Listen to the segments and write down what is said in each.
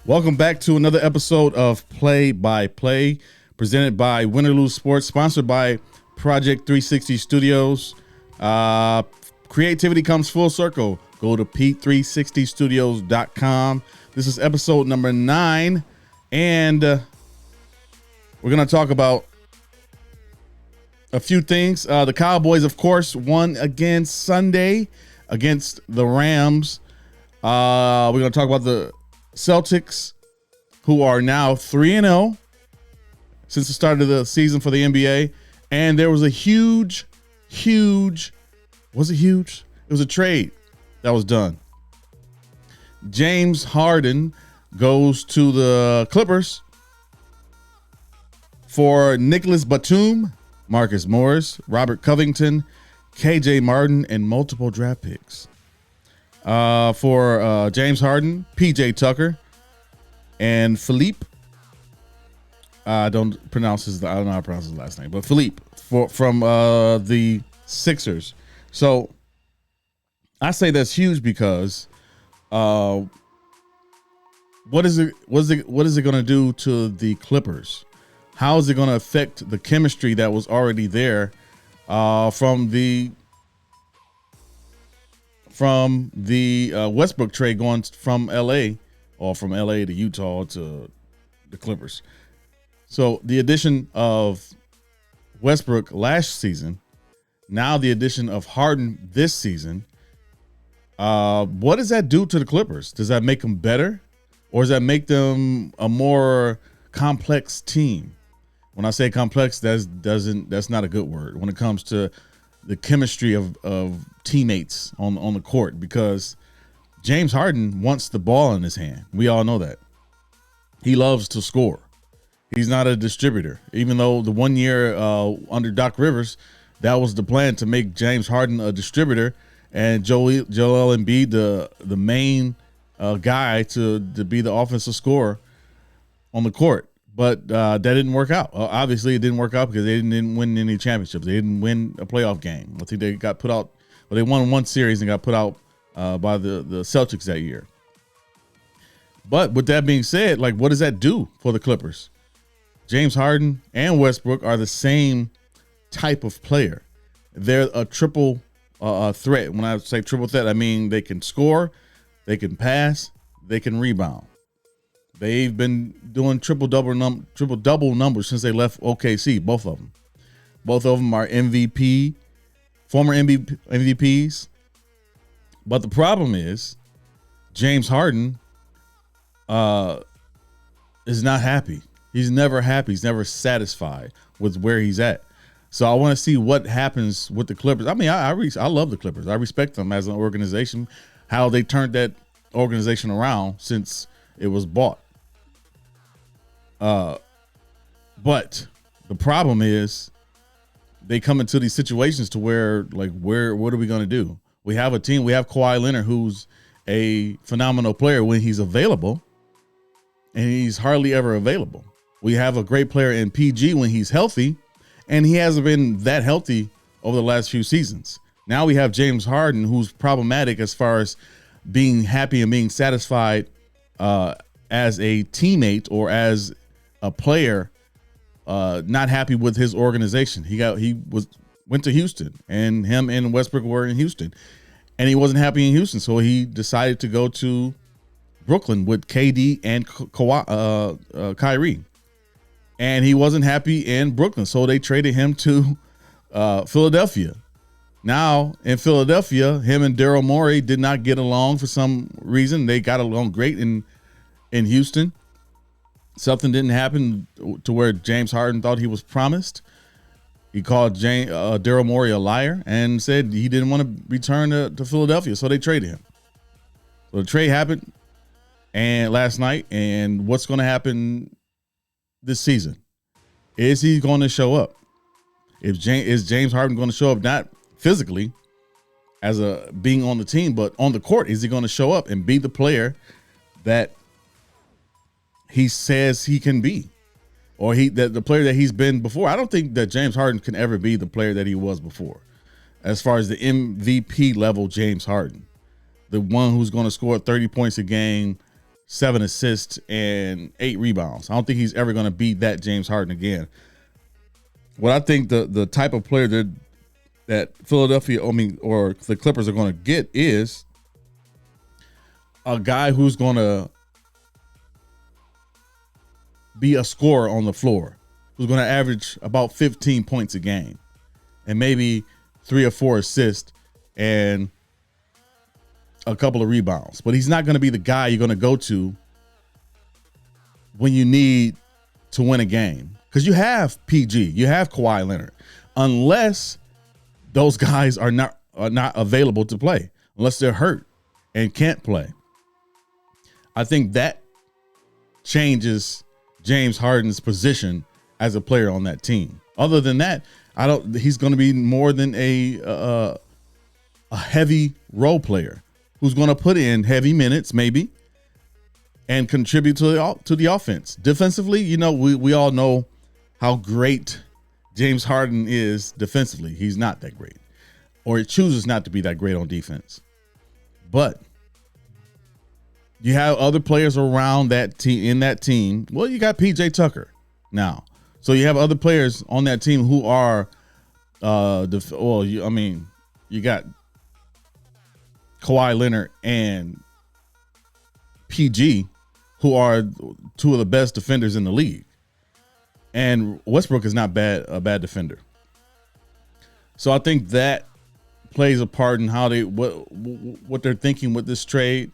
Welcome back to another episode of Play by Play, presented by Win or Lose Sports, sponsored by Project 360 Studios. Creativity comes full circle. Go to p360studios.com. This is episode number 9, and we're going to talk about a few things. The Cowboys, of course, won again Sunday against the Rams. We're going to talk about the Celtics, who are now 3-0 since the start of the season for the NBA. And there was a huge, was it huge? It was a trade that was done. James Harden goes to the Clippers for Nicholas Batum, Marcus Morris, Robert Covington, KJ Martin, and multiple draft picks. For James Harden, PJ Tucker, and Philippe. I don't know how to pronounce his last name, but Philippe from the Sixers. So I say that's huge because what is it going to do to the Clippers? How is it going to affect the chemistry that was already there from the Westbrook trade, going from LA to Utah to the Clippers? So the addition of Westbrook last season, now the addition of Harden this season, what does that do to the Clippers? Does that make them better, or does that make them a more complex team? When I say complex, that's not a good word when it comes to the chemistry of teammates on the court, because James Harden wants the ball in his hand. We all know that. He loves to score. He's not a distributor. Even though the 1 year under Doc Rivers, that was the plan, to make James Harden a distributor and Joel Embiid the main guy to be the offensive scorer on the court. But that didn't work out. Obviously, it didn't work out because they didn't win any championships. They didn't win a playoff game. I think they got put out. Well, they won one series and got put out by the Celtics that year. But with that being said, like, what does that do for the Clippers? James Harden and Westbrook are the same type of player. They're a triple threat. When I say triple threat, I mean they can score, they can pass, they can rebound. They've been doing triple double numbers since they left OKC. Both of them are former MVPs. But the problem is James Harden is not happy. He's never happy. He's never satisfied with where he's at. So I want to see what happens with the Clippers. I mean, I love the Clippers. I respect them as an organization, how they turned that organization around since it was bought. But the problem is they come into these situations to where, like, what are we going to do? We have a team. We have Kawhi Leonard, who's a phenomenal player when he's available, and he's hardly ever available. We have a great player in PG when he's healthy, and he hasn't been that healthy over the last few seasons. Now we have James Harden, who's problematic as far as being happy and being satisfied as a teammate or as a player, not happy with his organization. He went to Houston, and him and Westbrook were in Houston, and he wasn't happy in Houston, so he decided to go to Brooklyn with KD and Kyrie, and he wasn't happy in Brooklyn, so they traded him to Philadelphia. Now in Philadelphia, him and Daryl Morey did not get along for some reason. They got along great in Houston. Something didn't happen to where James Harden thought he was promised. He called Daryl Morey a liar and said he didn't want to return to Philadelphia, so they traded him. So the trade happened last night, and what's going to happen this season? Is he going to show up? Is James Harden going to show up, not physically as being on the team, but on the court? Is he going to show up and be the player that he says he can be, or the player that he's been before? I don't think that James Harden can ever be the player that he was before, as far as the MVP level James Harden, the one who's going to score 30 points a game, 7 assists, and 8 rebounds. I don't think he's ever going to beat that James Harden again. What I think the type of player that Philadelphia, or the Clippers are going to get is a guy who's going to be a scorer on the floor, who's going to average about 15 points a game and maybe 3 or 4 assists and a couple of rebounds. But he's not going to be the guy you're going to go to when you need to win a game, because you have PG, you have Kawhi Leonard, unless those guys are not available to play, unless they're hurt and can't play. I think that changes James Harden's position as a player on that team. Other than that, he's going to be more than a heavy role player who's going to put in heavy minutes maybe and contribute to the offense. Defensively, we all know how great James Harden is defensively. He's not that great, or he chooses not to be that great on defense. But you have other players around that team, in that team. Well, you got PJ Tucker now. So you have other players on that team who are you got Kawhi Leonard and PG, who are two of the best defenders in the league. And Westbrook is not a bad defender. So I think that plays a part in how what they're thinking with this trade.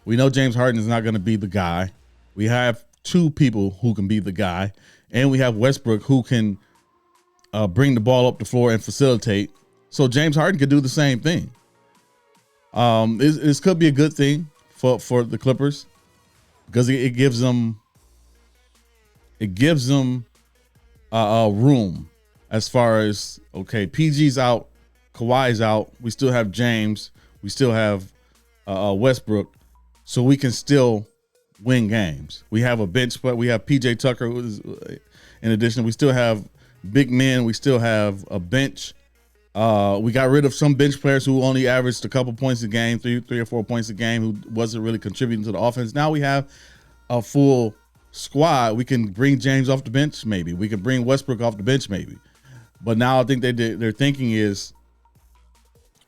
We know James Harden is not going to be the guy. We have 2 people who can be the guy, and we have Westbrook who can bring the ball up the floor and facilitate. So James Harden could do the same thing. This could be a good thing for the Clippers, because it gives them room as far as, okay, PG's out, Kawhi's out, we still have James, we still have Westbrook, so we can still win games. We have a bench, but we have PJ Tucker, who's, in addition, we still have big men, we still have a bench. We got rid of some bench players who only averaged a couple points a game, three or 4 points a game, who wasn't really contributing to the offense. Now we have a full squad. We can bring James off the bench, maybe. We can bring Westbrook off the bench, maybe. But now I think their thinking is,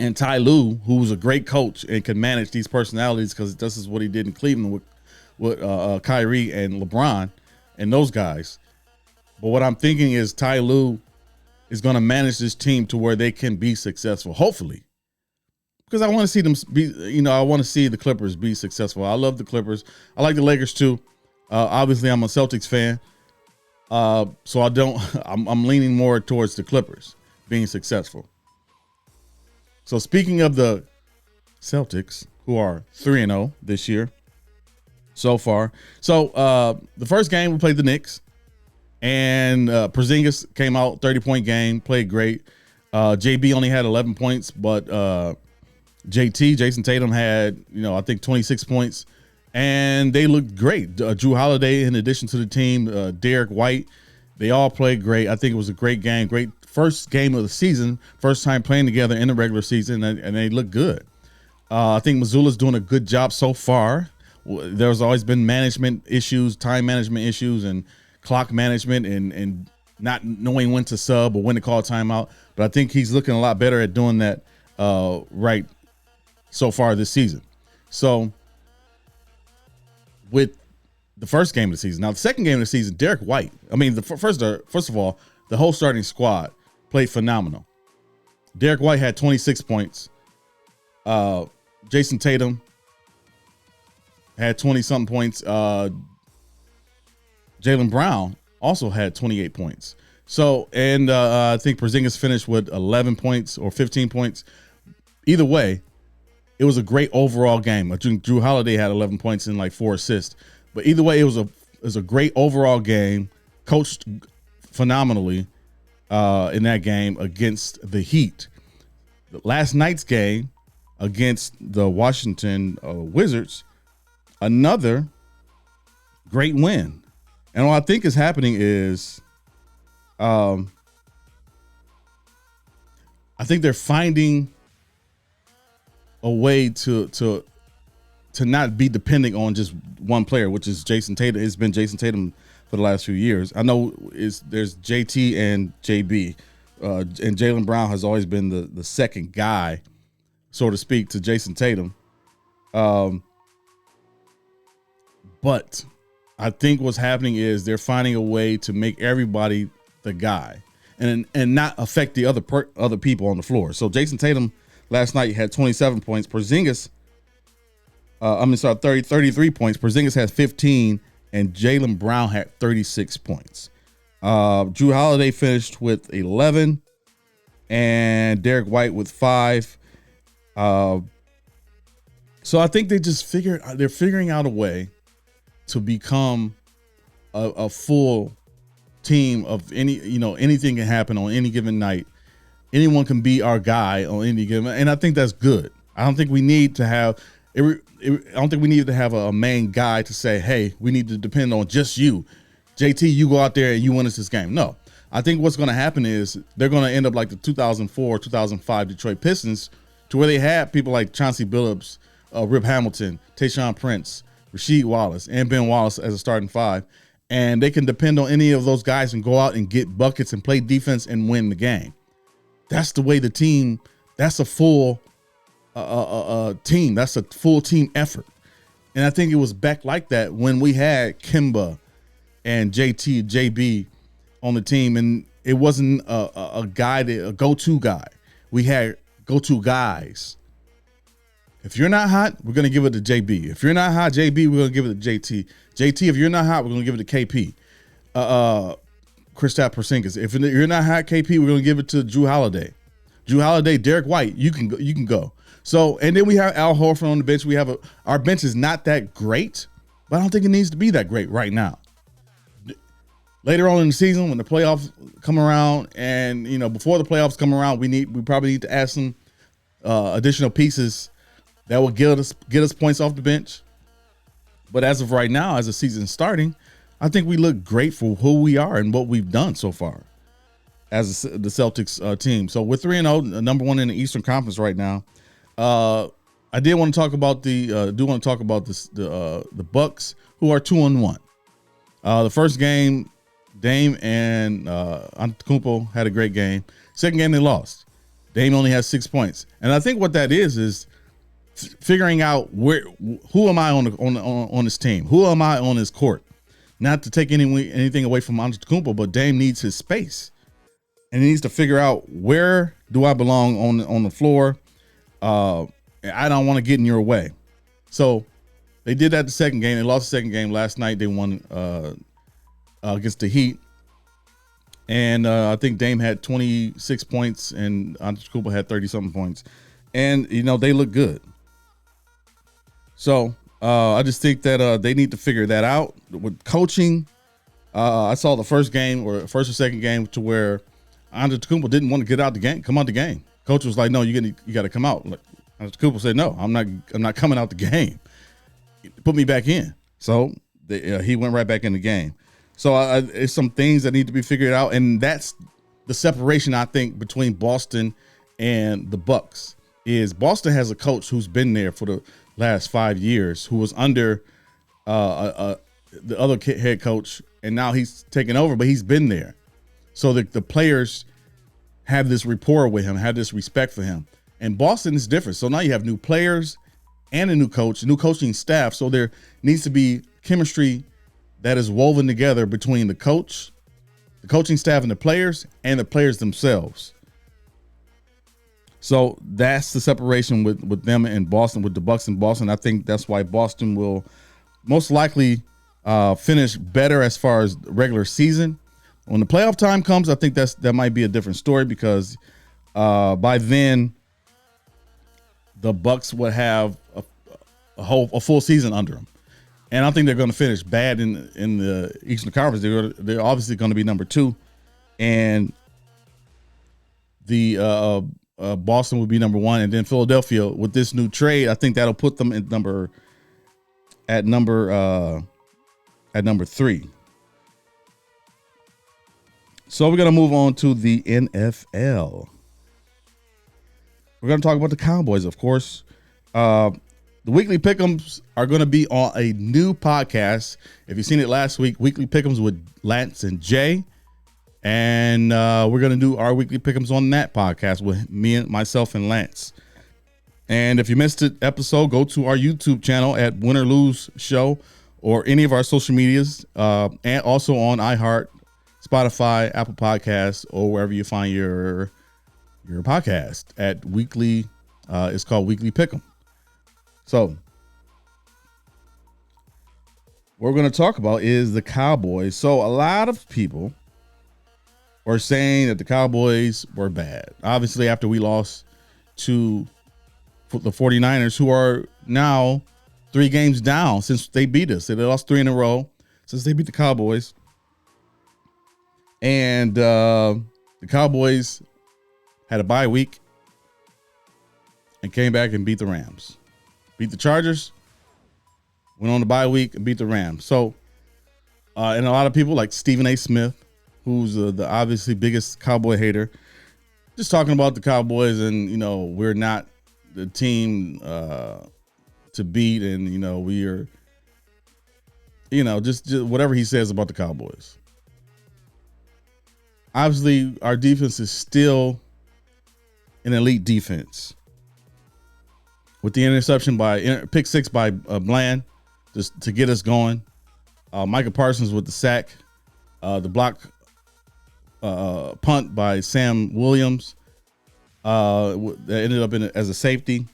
and Ty Lue, who's a great coach and can manage these personalities, because this is what he did in Cleveland with Kyrie and LeBron and those guys. But what I'm thinking is Ty Lue is going to manage this team to where they can be successful, hopefully. Because I want to see them be, I want to see the Clippers be successful. I love the Clippers. I like the Lakers too. Obviously, I'm a Celtics fan. So I'm leaning more towards the Clippers being successful. So speaking of the Celtics, who are 3-0 this year so far. So the first game we played the Knicks, and Porzingis came out, 30-point game, played great. JB only had 11 points, but Jason Tatum had, I think 26 points, and they looked great. Drew Holiday, in addition to the team, Derek White, they all played great. I think it was a great game, great first game of the season, first time playing together in the regular season, and they look good. I think Missoula's doing a good job so far. There's always been management issues, time management issues, and clock management, and not knowing when to sub or when to call timeout. But I think he's looking a lot better at doing that right so far this season. So with the first game of the season, now the second game of the season, Derek White, first of all, the whole starting squad played phenomenal. Derek White had 26 points. Jason Tatum had 20-something points. Jaylen Brown also had 28 points. So, and I think Porzingis finished with 11 points or 15 points. Either way, it was a great overall game. Drew Holiday had 11 points and like 4 assists. But either way, it was a great overall game. Coached phenomenally in that game against the Heat. Last night's game against the Washington Wizards, another great win. And what I think is happening is, I think they're finding a way to to not be depending on just one player, which is Jason Tatum. It's been Jason Tatum for the last few years. I know there's JT and JB, and Jaylen Brown has always been the second guy, so to speak, to Jason Tatum. But I think what's happening is they're finding a way to make everybody the guy and not affect the other people on the floor. So Jason Tatum last night had 27 points. Porzingis, 33 points. Porzingis had 15, and Jaylen Brown had 36 points. Jrue Holiday finished with 11, and Derek White with 5. So I think they're figuring out a way to become a full team of anything can happen on any given night. Anyone can be our guy on any given, and I think that's good. I don't think we need to have a main guy to say, hey, we need to depend on just you. JT, you go out there and you win us this game. No, I think what's going to happen is they're going to end up like the 2004, 2005 Detroit Pistons, to where they had people like Chauncey Billups, Rip Hamilton, Tayshaun Prince, Rasheed Wallace, and Ben Wallace as a starting five. And they can depend on any of those guys and go out and get buckets and play defense and win the game. That's the way the team, that's a full team. That's a full team effort. And I think it was back like that when we had Kemba and JT, JB on the team. And it wasn't a go-to guy. We had go-to guys. If you're not hot, we're going to give it to JB. If you're not hot, JB, we're going to give it to JT. JT, if you're not hot, we're going to give it to KP. Kristaps Porzingis. If you're not hot, KP, we're going to give it to Jrue Holiday. Jrue Holiday, Derek White, you can go. So, and then we have Al Horford on the bench. We have our bench is not that great, but I don't think it needs to be that great right now. Later on in the season, when the playoffs come around, and before the playoffs come around, we probably need to add some additional pieces that will get us points off the bench. But as of right now, as the season's starting, I think we look great for who we are and what we've done so far as the Celtics team. So we're 3-0, number one in the Eastern Conference right now. I want to talk about the Bucks, who are 2-1. The first game, Dame and Antetokounmpo had a great game. Second game, they lost. Dame only has 6 points, and I think what that is figuring out who am I on this team? Who am I on this court? Not to take anything away from Antetokounmpo, but Dame needs his space, and he needs to figure out where do I belong on the floor. I don't want to get in your way. So they did that the second game. They lost the second game last night. They won against the Heat, and I think Dame had 26 points, and Antetokounmpo had 30-something points, and they look good. So I just think that they need to figure that out with coaching. I saw the first or second game to where Antetokounmpo didn't want to get out the game, come out the game. Coach was like, "No, you got to come out." Like, Antetokounmpo said, "No, I'm not coming out the game. Put me back in." So he went right back in the game. So it's some things that need to be figured out, and that's the separation I think between Boston and the Bucks. Is Boston has a coach who's been there for the last 5 years, who was under the other head coach, and now he's taken over, but he's been there. So the players have this rapport with him, have this respect for him. And Boston is different. So now you have new players and a new coach, new coaching staff. So there needs to be chemistry that is woven together between the coach, the coaching staff, and the players themselves. So that's the separation with them and Boston, with the Bucks and Boston. I think that's why Boston will most likely finish better as far as regular season. When the playoff time comes, I think that might be a different story, because by then the Bucks would have a full season under them, and I think they're going to finish bad in the Eastern Conference. They're obviously going to be number 2, and the Boston would be number 1, and then Philadelphia with this new trade, I think that'll put them at number 3. So we're going to move on to the NFL. We're going to talk about the Cowboys, of course. The The weekly pick'ems are going to be on a new podcast. If you've seen it last week, weekly pick'ems with Lance and Jay. And we're going to do our weekly pick'ems on that podcast with myself and Lance. And if you missed the episode, go to our YouTube channel at Win or Lose Show or any of our social medias, and also on iHeart, Spotify, Apple Podcasts, or wherever you find your podcast at weekly. It's called Weekly Pick'em. So what we're going to talk about is the Cowboys. So a lot of people were saying that the Cowboys were bad. Obviously, after we lost to the 49ers, who are now 3 games down since they beat us. They lost 3 in a row since they beat the Cowboys. And the Cowboys had a bye week and came back and beat the Rams. Beat the Chargers, went on the bye week and beat the Rams. So, and a lot of people like Stephen A. Smith, who's the obviously biggest Cowboy hater, just talking about the Cowboys and, we're not the team to beat, and, we are, just whatever he says about the Cowboys. Obviously, our defense is still an elite defense. With the interception by pick 6 by Bland, just to get us going. Micah Parsons with the sack, the block punt by Sam Williams that ended up as a safety.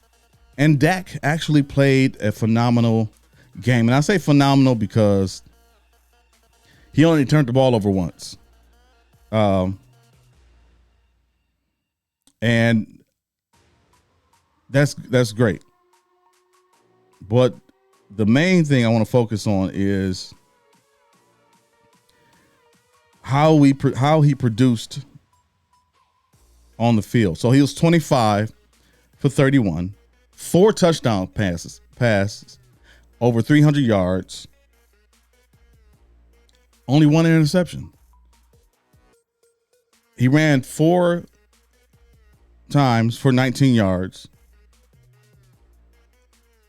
And Dak actually played a phenomenal game. And I say phenomenal because he only turned the ball over once. And that's great. But the main thing I want to focus on is how he produced on the field. So he was 25 for 31, 4 touchdown passes, over 300 yards, only 1 interception. He ran 4 times for 19 yards.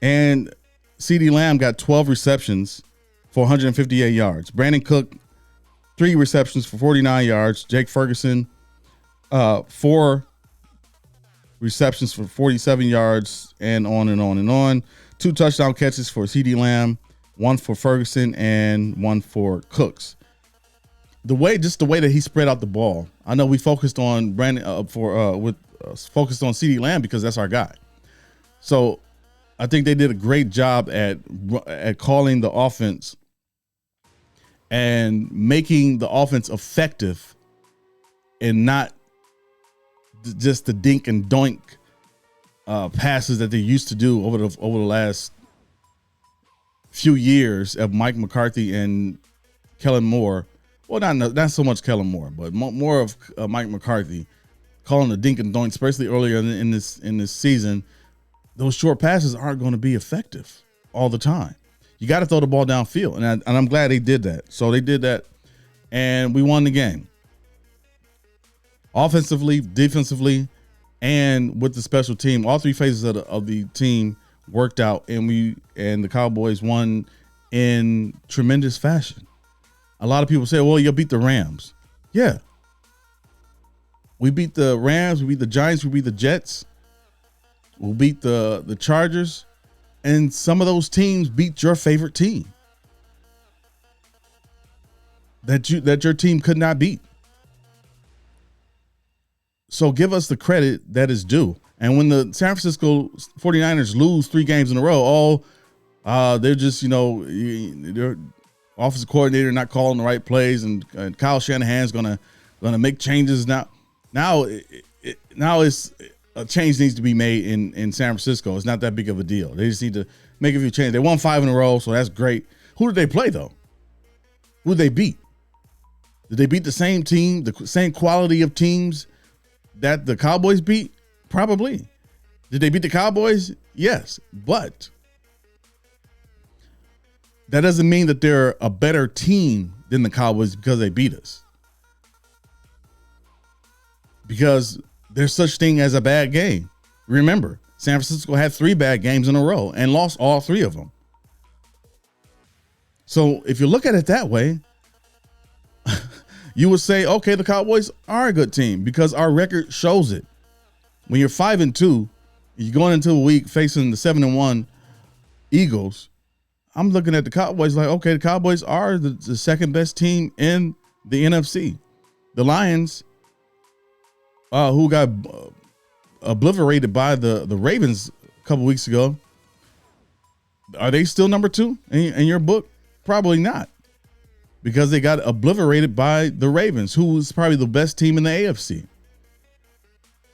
And CeeDee Lamb got 12 receptions for 158 yards. Brandon Cook, 3 receptions for 49 yards. Jake Ferguson, 4 receptions for 47 yards, and on and on and on. 2 touchdown catches for CeeDee Lamb, 1 for Ferguson and 1 for Cooks. The way that he spread out the ball. I know we focused on Brandon focused on CeeDee Lamb because that's our guy. So I think they did a great job at calling the offense and making the offense effective, and not just the dink and doink passes that they used to do over the last few years of Mike McCarthy and Kellen Moore. Well, not so much Kellen Moore, but more of Mike McCarthy calling the dink and doink, especially earlier in this season. Those short passes aren't going to be effective all the time. You got to throw the ball downfield, and I'm glad they did that. So they did that, and we won the game. Offensively, defensively, and with the special team, all 3 phases of the team worked out, and the Cowboys won in tremendous fashion. A lot of people say, "Well, you beat the Rams." Yeah, we beat the Rams, we beat the Giants, we beat the Jets. We'll beat the Chargers, and some of those teams beat your favorite team that your team could not beat. So give us the credit that is due. And when the San Francisco 49ers lose 3 games in a row, they're just, their offensive coordinator not calling the right plays, and Kyle Shanahan's gonna make changes now. Now it's a change needs to be made in San Francisco. It's not that big of a deal. They just need to make a few changes. They won 5 in a row, so that's great. Who did they play, though? Who did they beat? Did they beat the same team, the same quality of teams that the Cowboys beat? Probably. Did they beat the Cowboys? Yes. But that doesn't mean that they're a better team than the Cowboys because they beat us. Because there's such thing as a bad game. Remember, San Francisco had 3 bad games in a row and lost all 3 of them. So if you look at it that way, you would say, okay, the Cowboys are a good team because our record shows it. When you're 5-2, you're going into a week facing the 7-1 Eagles. I'm looking at the Cowboys like, okay, the Cowboys are the second best team in the NFC. The Lions, who got obliterated by the Ravens a couple weeks ago, are they still number 2 in your book? Probably not, because they got obliterated by the Ravens, who is probably the best team in the AFC.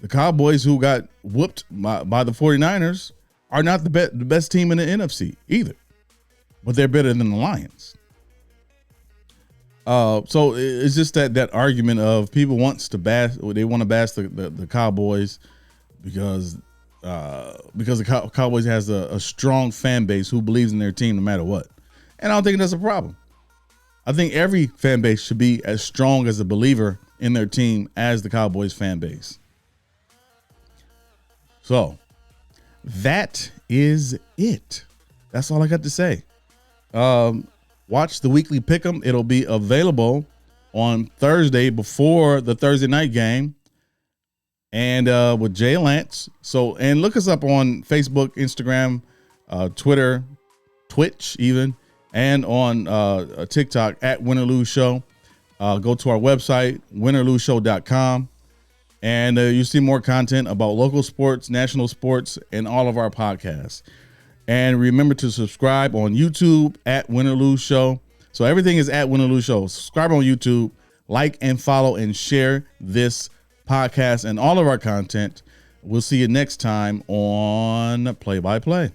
The Cowboys, who got whooped by the 49ers, are not the best team in the NFC either, but they're better than the Lions. So it's just that argument of people want to bash the Cowboys because the Cowboys has a strong fan base who believes in their team no matter what. And I don't think that's a problem. I think every fan base should be as strong as a believer in their team as the Cowboys fan base. So that is it. That's all I got to say. Watch the weekly pick'em. It'll be available on Thursday before the Thursday night game, and with Jay Lance. So, and look us up on Facebook, Instagram, Twitter, Twitch, even, and on TikTok at Win or Lose Show. Go to our website, winorloseshow.com. And you see more content about local sports, national sports, and all of our podcasts. And remember to subscribe on YouTube at Win or Lose Show. So everything is at Win or Lose Show. Subscribe on YouTube, like and follow and share this podcast and all of our content. We'll see you next time on Play by Play.